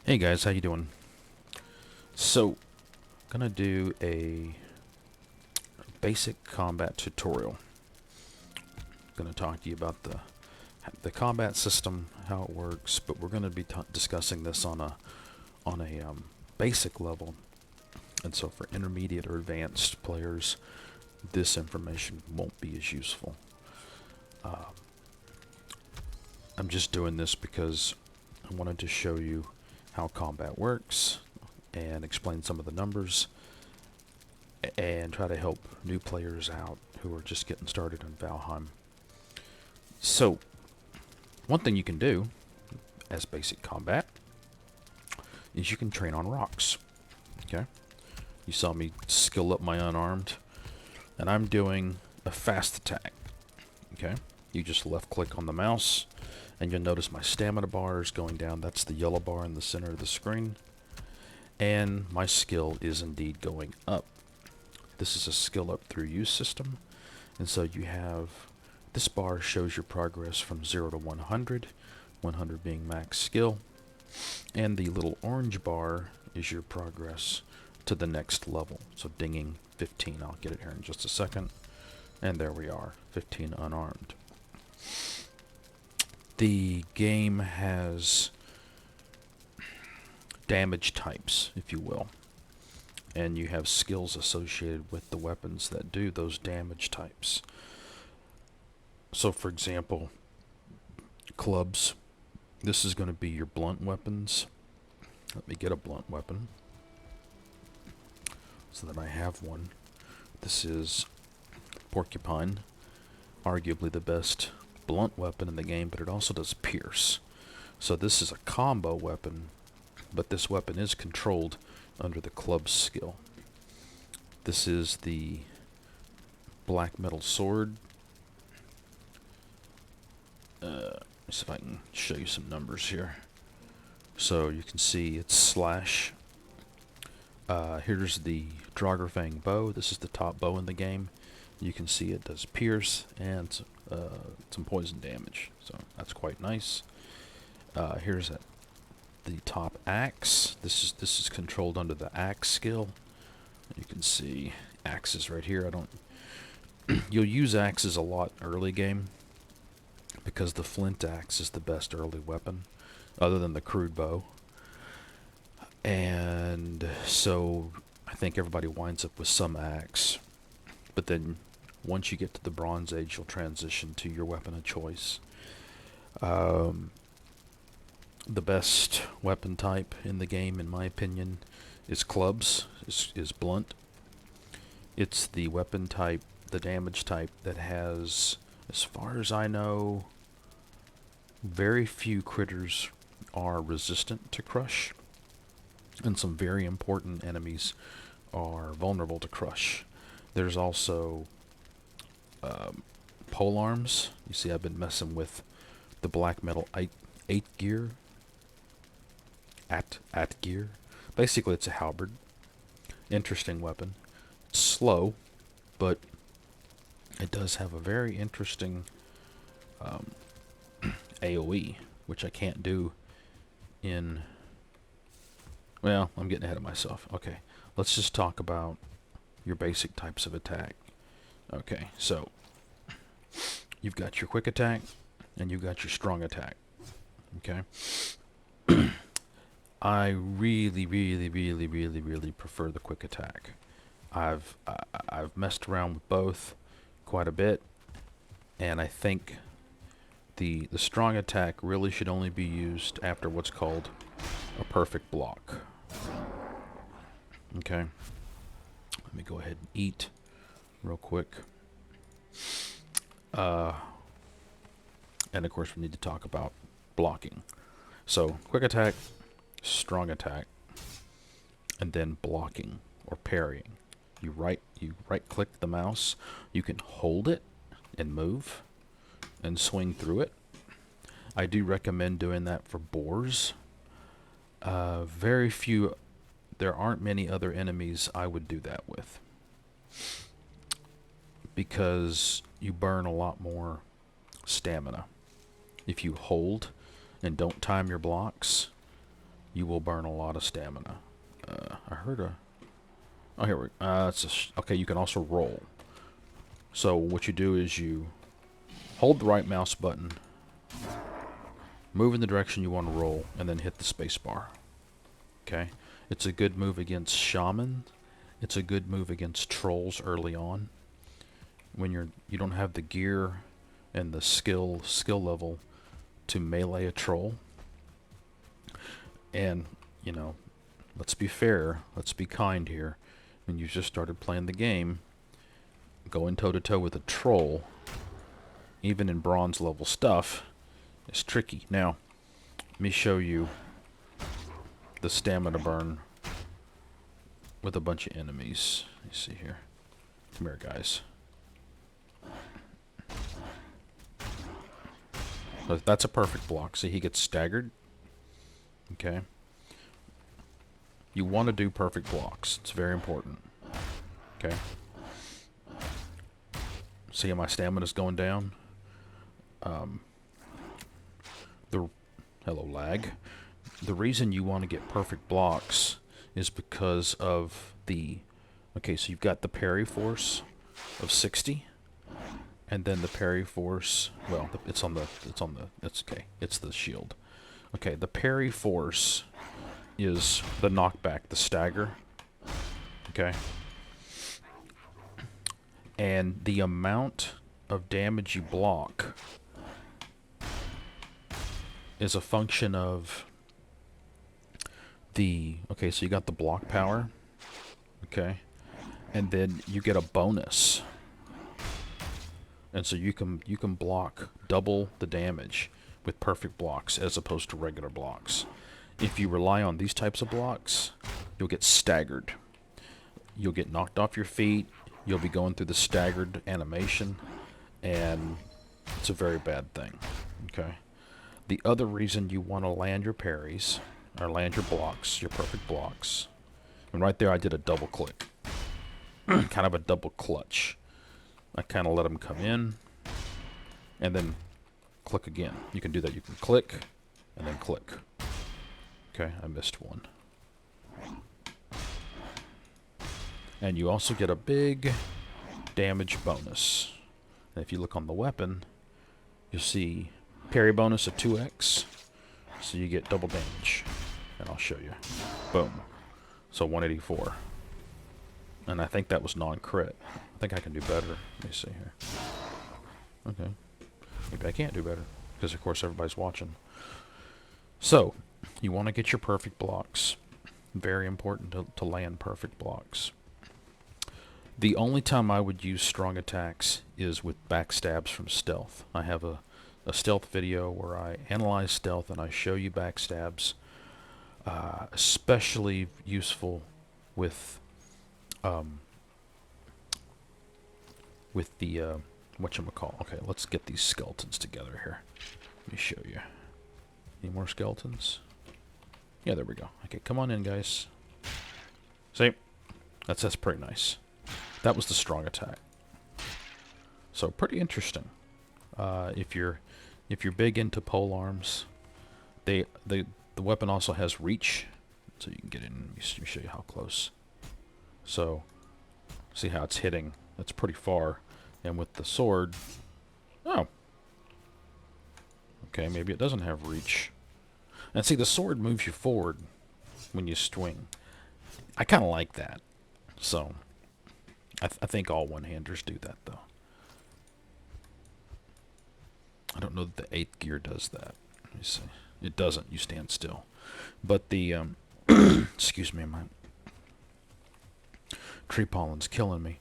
Hey guys, how you doing? So, gonna do a basic combat tutorial. Gonna talk to you about the combat system, how it works, but we're gonna be discussing this on a basic level, and so for intermediate or advanced players, this information won't be as useful. Uh, I'm just doing this because I wanted to show you how combat works and explain some of the numbers and try to help new players out who are just getting started in Valheim. So, one thing you can do as basic combat is you can train on rocks. Okay? You saw me skill up my unarmed, and I'm doing a fast attack. Okay? You just left click on the mouse, and you'll notice my stamina bar is going down. That's the yellow bar in the center of the screen. And my skill is indeed going up. This is a skill up through use system, and so you have this bar shows your progress from 0 to 100, 100 being max skill, and the little orange bar is your progress to the next level. So dinging 15, I'll get it here in just a second, and there we are, 15 unarmed. The game has damage types, if you will, and you have skills associated with the weapons that do those damage types. So for example, clubs, this is going to be your blunt weapons. Let me get a blunt weapon so that I have one. This is porcupine, arguably the best blunt weapon in the game, but it also does pierce. So this is a combo weapon, but this weapon is controlled under the club skill. This is the black metal sword. Let's see if I can show you some numbers here. So you can see it's slash. Here's the Draugr bow. This is the top bow in the game. You can see it does pierce and some poison damage. So that's quite nice. Here's the top axe. This is controlled under the axe skill. You can see axes right here. You'll use axes a lot early game because the flint axe is the best early weapon, other than the crude bow. And so I think everybody winds up with some axe. But then once you get to the Bronze Age, you'll transition to your weapon of choice. The best weapon type in the game, in my opinion, is clubs, is blunt. It's the weapon type, the damage type that has, as far as I know, very few critters are resistant to crush, and some very important enemies are vulnerable to crush. There's also pole arms. You see, I've been messing with the black metal 8 gear. At gear. Basically, it's a halberd. Interesting weapon. It's slow, but it does have a very interesting AoE, which I can't do in... Well, I'm getting ahead of myself. Okay, let's just talk about your basic types of attack. Okay, so you've got your quick attack and you've got your strong attack. Okay. I really prefer the quick attack. I've messed around with both quite a bit, and I think the strong attack really should only be used after what's called a perfect block. Okay. Let me go ahead and eat real quick. And of course we need to talk about blocking. So quick attack, strong attack, and then blocking or parrying. You right click the mouse, you can hold it and move and swing through it. I do recommend doing that for boars. There aren't many other enemies I would do that with, because you burn a lot more stamina. If you hold and don't time your blocks, you will burn a lot of stamina. I heard a... Oh, here we... okay, you can also roll. So what you do is you hold the right mouse button, move in the direction you want to roll, and then hit the space bar. Okay? It's a good move against shaman. It's a good move against trolls early on. When you don't have the gear and the skill level to melee a troll. And, you know, let's be fair, let's be kind here. When you just started playing the game, going toe-to-toe with a troll, even in bronze level stuff, is tricky. Now, let me show you the stamina burn with a bunch of enemies. Let me see here. Come here, guys. So that's a perfect block. See, he gets staggered. Okay. You want to do perfect blocks. It's very important. Okay. See how my stamina's going down? Hello, lag. The reason you want to get perfect blocks is because of the... Okay, so you've got the parry force of 60. And then the parry force... Well, it's okay. It's the shield. Okay, the parry force is the knockback, the stagger. Okay. And the amount of damage you block is a function of the... Okay, so you got the block power. Okay. And then you get a bonus. And so you can block double the damage with perfect blocks as opposed to regular blocks. If you rely on these types of blocks, you'll get staggered. You'll get knocked off your feet. You'll be going through the staggered animation, and it's a very bad thing. Okay. The other reason you want to land your parries, or land your blocks, your perfect blocks, and right there I did a double click. Kind of a double clutch. I kind of let them come in, and then click again. You can do that. You can click, and then click. Okay, I missed one. And you also get a big damage bonus. And if you look on the weapon, you'll see parry bonus of 2x. So you get double damage. And I'll show you. Boom. So 184. And I think that was non-crit. I think I can do better. Let me see here. Okay. Maybe I can't do better. Because, of course, everybody's watching. So, you want to get your perfect blocks. Very important to land perfect blocks. The only time I would use strong attacks is with backstabs from stealth. I have a stealth video where I analyze stealth and I show you backstabs. Especially useful with the whatchamacall. Okay, let's get these skeletons together here. Let me show you. Any more skeletons? Yeah, there we go. Okay, come on in, guys. See? That's pretty nice. That was the strong attack. So pretty interesting. If you're big into pole arms, the weapon also has reach, so you can get in. Let me show you how close. So see how it's hitting. That's pretty far. And with the sword, oh, okay, maybe it doesn't have reach. And see, the sword moves you forward when you swing. I kind of like that. So I think all one-handers do that, though. I don't know that the 8th gear does that. Let me see. It doesn't. You stand still. But the excuse me, my tree pollen's killing me.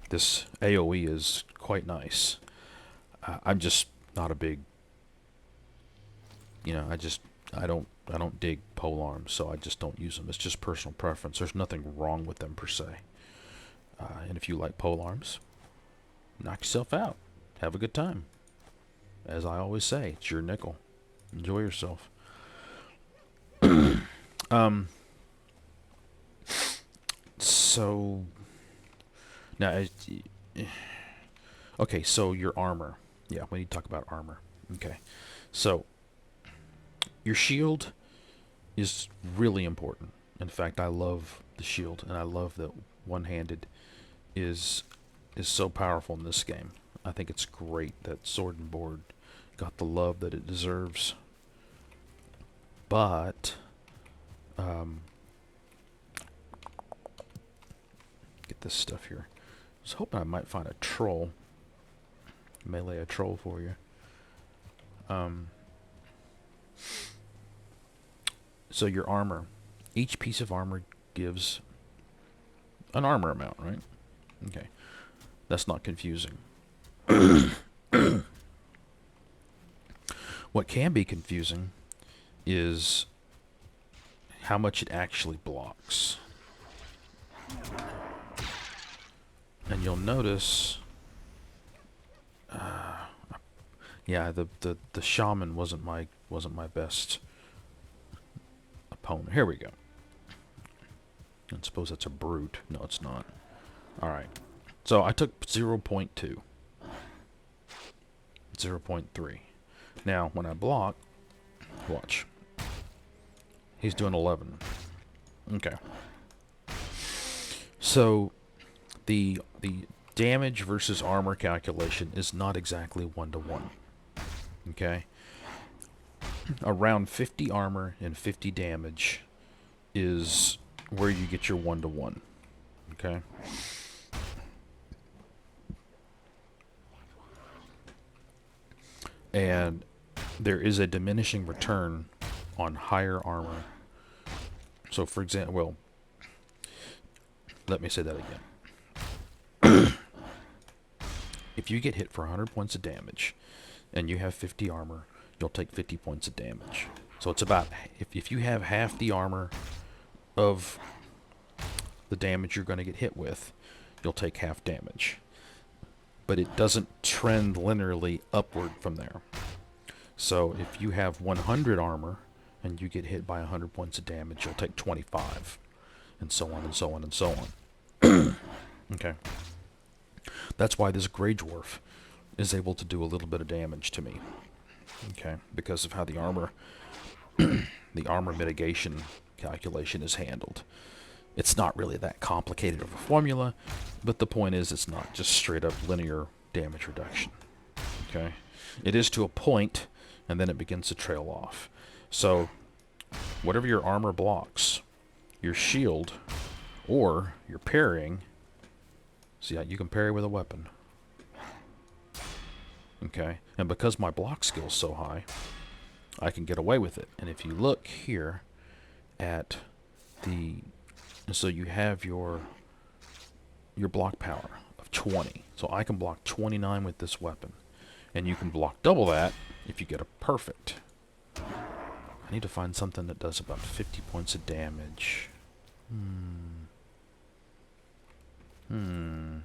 This AoE is quite nice. I'm just not a big, you know, I don't dig pole arms, so I just don't use them. It's just personal preference. There's nothing wrong with them per se. And if you like pole arms, knock yourself out. Have a good time. As I always say, it's your nickel. Enjoy yourself. So now, okay, so your armor. Yeah, we need to talk about armor. Okay, so your shield is really important. In fact, I love the shield, and I love that one-handed is so powerful in this game. I think it's great that Sword and Board got the love that it deserves. But get this stuff here. I was hoping I might find a troll. Melee a troll for you. So your armor. Each piece of armor gives an armor amount, right? Okay. That's not confusing. What can be confusing is how much it actually blocks. And you'll notice, yeah, the shaman wasn't my best opponent. Here we go. I suppose that's a brute. No, it's not. All right. So I took 0.2, 0.3. Now when I block, watch. He's doing 11. Okay. So the damage versus armor calculation is not exactly 1-to-1. Okay? Around 50 armor and 50 damage is where you get your 1-to-1. Okay? And there is a diminishing return on higher armor. So for example, well, let me say that again. If you get hit for 100 points of damage and you have 50 armor, you'll take 50 points of damage. So it's about, if you have half the armor of the damage you're going to get hit with, you'll take half damage. But it doesn't trend linearly upward from there. So if you have 100 armor and you get hit by 100 points of damage, you'll take 25. And so on and so on and so on. Okay. That's why this Grey Dwarf is able to do a little bit of damage to me. Okay, because of how the armor mitigation calculation is handled. It's not really that complicated of a formula, but the point is it's not just straight up linear damage reduction. Okay? It is to a point, and then it begins to trail off. So, whatever your armor blocks, your shield, or your parrying, see, you can parry with a weapon. Okay? And because my block skill is so high, I can get away with it. And if you look here at the... So you have your block power of 20. So I can block 29 with this weapon. And you can block double that if you get a perfect. I need to find something that does about 50 points of damage. Who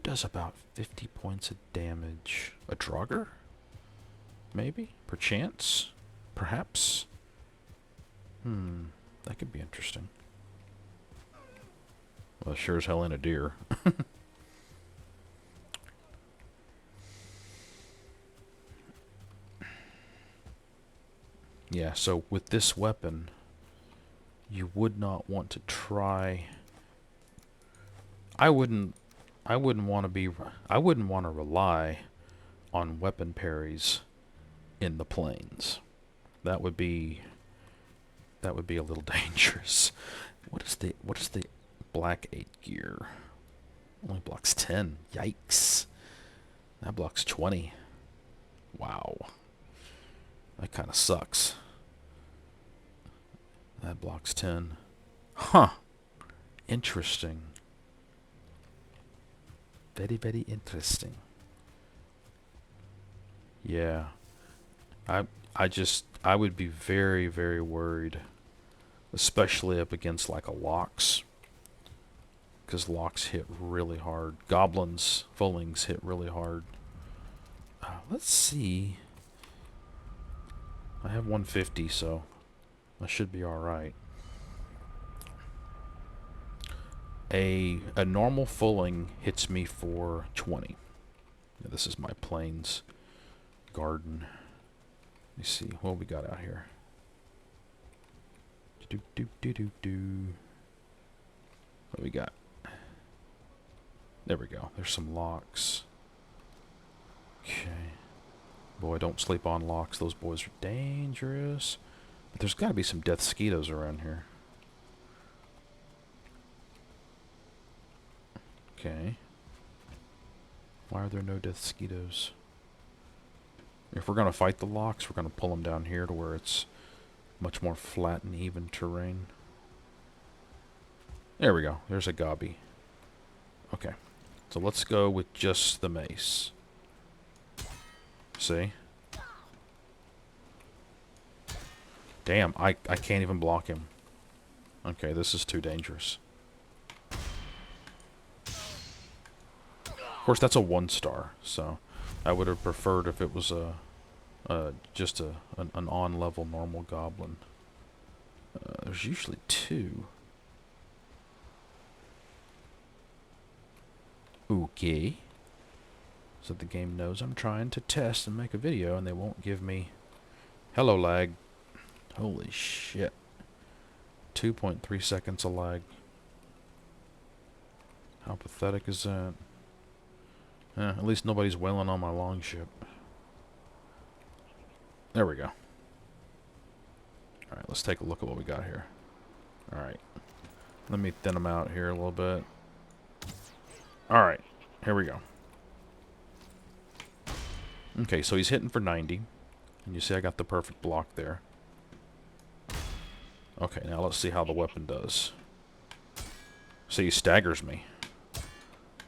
does about 50 points of damage? A Draugr? Maybe? Perchance? Perhaps? That could be interesting. Well, sure as hell ain't a deer. Yeah, so with this weapon, you would not want to try... I wouldn't want to rely on weapon parries in the plains. That would be a little dangerous. What is the black 8 gear? Only blocks 10. Yikes. That blocks 20. Wow. That kind of sucks. That blocks 10. Huh. Interesting. Very, very interesting. Yeah. I would be very, very worried, especially up against like a Lox, because Lox hit really hard. Goblins, Fullings hit really hard. Let's see. I have 150, so I should be all right. A normal Fulling hits me for 20. Yeah, this is my plains garden. Let me see what we got out here. Do do do do do. What do we got? There we go. There's some locks. Okay. Boy, don't sleep on locks. Those boys are dangerous. But there's got to be some death mosquitoes around here. Okay. Why are there no death mosquitoes? If we're going to fight the locks, we're going to pull them down here to where it's much more flat and even terrain. There we go. There's a gobby. Okay. So let's go with just the mace. See? Damn, I can't even block him. Okay, this is too dangerous. Of course, that's a 1-star, so I would have preferred if it was just an on-level normal goblin. There's usually 2. Okay. So the game knows I'm trying to test and make a video, and they won't give me... Hello, lag. Holy shit. 2.3 seconds of lag. How pathetic is that? At least nobody's wailing on my longship. There we go. Alright, let's take a look at what we got here. Alright. Let me thin them out here a little bit. Alright, here we go. Okay, so he's hitting for 90. And you see I got the perfect block there. Okay, now let's see how the weapon does. See, he staggers me.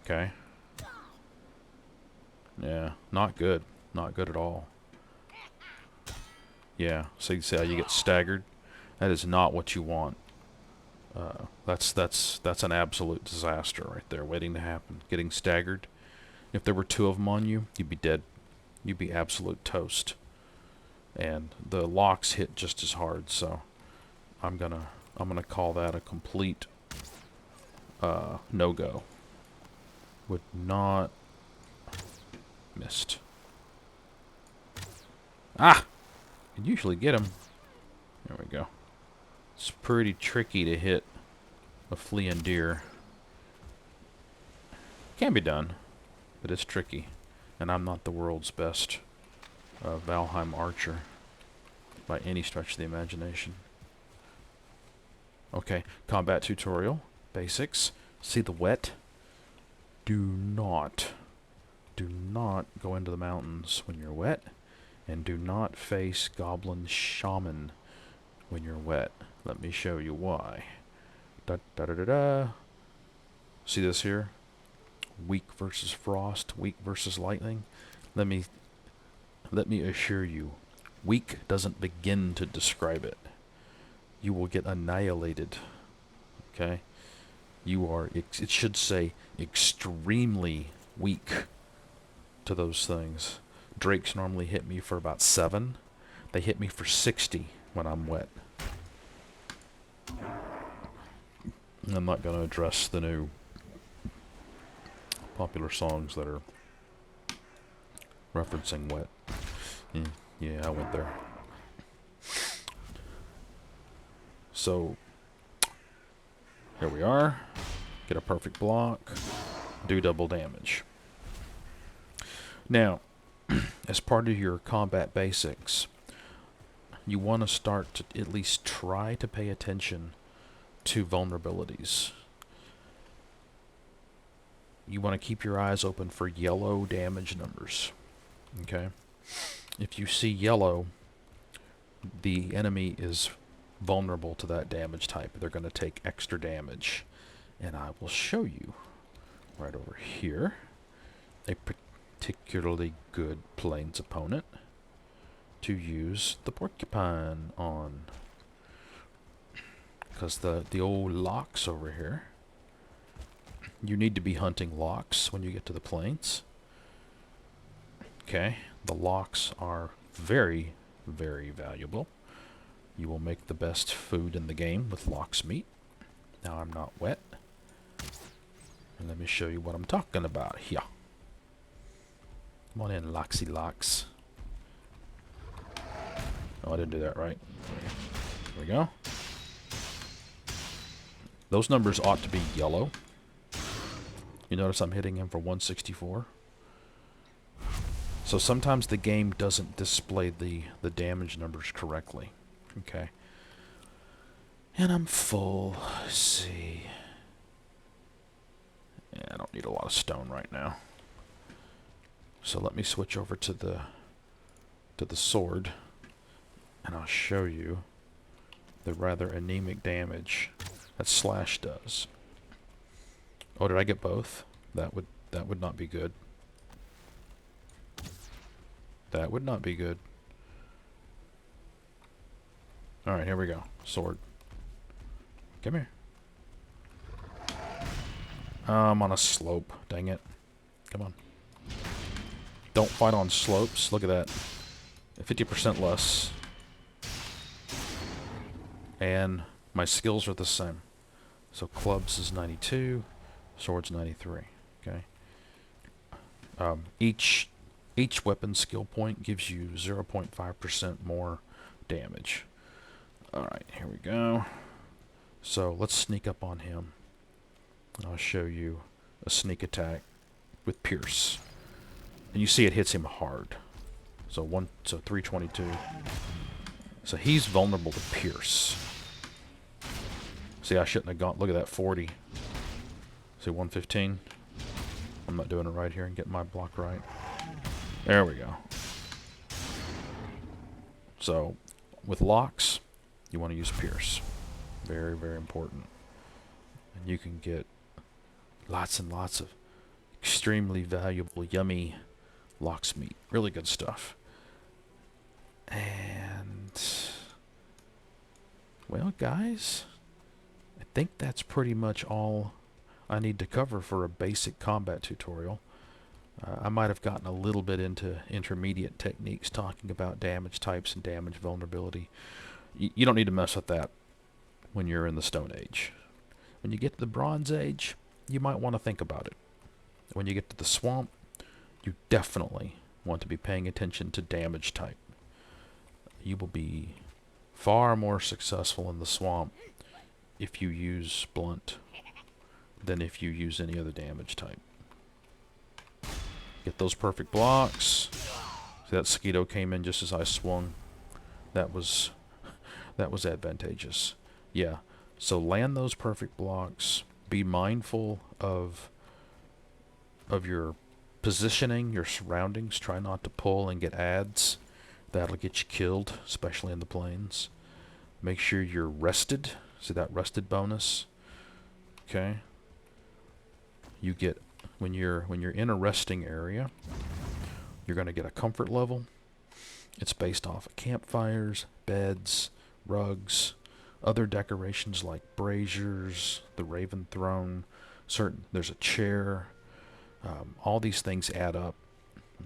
Okay. Yeah, not good. Not good at all. Yeah, so you see how you get staggered? That is not what you want. That's an absolute disaster right there, waiting to happen. Getting staggered. If there were 2 of them on you, you'd be dead. You'd be absolute toast. And the locks hit just as hard, so I'm gonna call that a complete no-go. Would not... Missed. Ah! Can usually get him. There we go. It's pretty tricky to hit a fleeing deer. Can be done, but it's tricky. And I'm not the world's best Valheim archer by any stretch of the imagination. Okay, combat tutorial. Basics. See the wet? Do not go into the mountains when you're wet. And do not face Goblin Shaman when you're wet. Let me show you why. Da da da da da. See this here? Weak versus frost, weak versus lightning. Let me assure you, weak doesn't begin to describe it. You will get annihilated. Okay? You are, it should say, extremely weak to those things. Drakes normally hit me for about 7. They hit me for 60 when I'm wet. I'm not going to address the new popular songs that are referencing wet. Yeah, I went there. So, here we are. Get a perfect block. Do double damage. Now, as part of your combat basics, you want to start to at least try to pay attention to vulnerabilities. You want to keep your eyes open for yellow damage numbers. Okay? If you see yellow, the enemy is vulnerable to that damage type. They're going to take extra damage. And I will show you right over here a particularly good Plains opponent to use the porcupine on. Because the old locks over here, you need to be hunting locks when you get to the Plains. Okay, the locks are very, very valuable. You will make the best food in the game with lox meat. Now I'm not wet. And let me show you what I'm talking about here. Come on in, Loxy Lox. Oh, I didn't do that right. There we go. Those numbers ought to be yellow. You notice I'm hitting him for 164. So sometimes the game doesn't display the damage numbers correctly. Okay. And I'm full. Let's see. Yeah, I don't need a lot of stone right now. So let me switch over to the sword, and I'll show you the rather anemic damage that slash does. Oh, did I get both? That would not be good. That would not be good. Alright, here we go. Sword. Come here. I'm on a slope. Dang it. Come on. Don't fight on slopes. Look at that. 50% less. And my skills are the same. So clubs is 92. Swords 93. Okay. Each weapon skill point gives you 0.5% more damage. Alright, here we go. So let's sneak up on him. I'll show you a sneak attack with Pierce. And you see it hits him hard. So 322. So he's vulnerable to Pierce. See, I shouldn't have gone. Look at that, 40. See, 115. I'm not doing it right here and getting my block right. There we go. So, with locks, you want to use Pierce. Very, very important. And you can get lots and lots of extremely valuable, yummy lox meat. Really good stuff. And, well, guys, I think that's pretty much all I need to cover for a basic combat tutorial. I might have gotten a little bit into intermediate techniques talking about damage types and damage vulnerability. You don't need to mess with that when you're in the Stone Age. When you get to the Bronze Age, you might want to think about it. When you get to the Swamp, you definitely want to be paying attention to damage type. You will be far more successful in the Swamp if you use Blunt than if you use any other damage type. Get those perfect blocks. See, that Skeeto came in just as I swung. That was advantageous. Yeah. So land those perfect blocks. Be mindful of your positioning, your surroundings. Try not to pull and get adds. That'll get you killed, especially in the plains. Make sure you're rested. See that rested bonus? Okay. You get when you're in a resting area, you're going to get a comfort level. It's based off of campfires, beds, rugs, other decorations like braziers, the Raven Throne. There's a chair. All these things add up.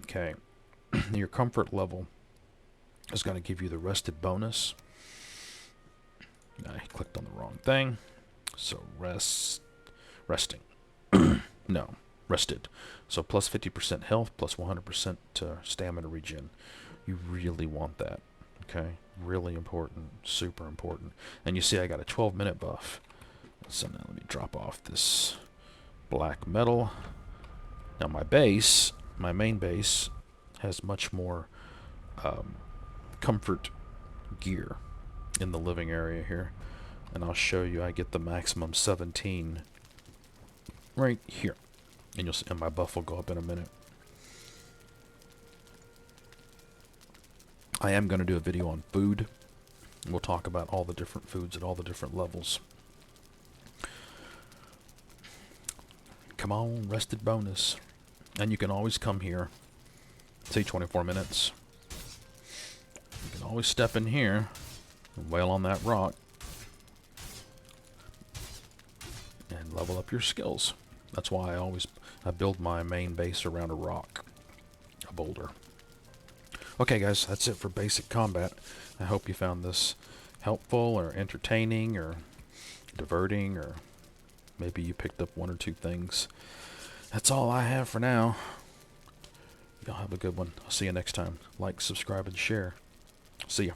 Okay, your comfort level is going to give you the rested bonus. I clicked on the wrong thing. So resting. No, rested. So plus 50% health, plus 100% stamina regen. You really want that. Okay, really important, super important. And you see I got a 12-minute buff. So now let me drop off this black metal. Now my base, my main base, has much more comfort gear in the living area here. And I'll show you, I get the maximum 17 right here. And you'll see, and my buff will go up in a minute. I am going to do a video on food. We'll talk about all the different foods at all the different levels. Come on, rested bonus. And you can always come here. Say 24 minutes. You can always step in here and wail on that rock and level up your skills. That's why I build my main base around a rock, a boulder. Okay guys, that's it for basic combat. I hope you found this helpful or entertaining or diverting, or maybe you picked up one or two things. That's all I have for now. Y'all have a good one. I'll see you next time. Like, subscribe, and share. See ya.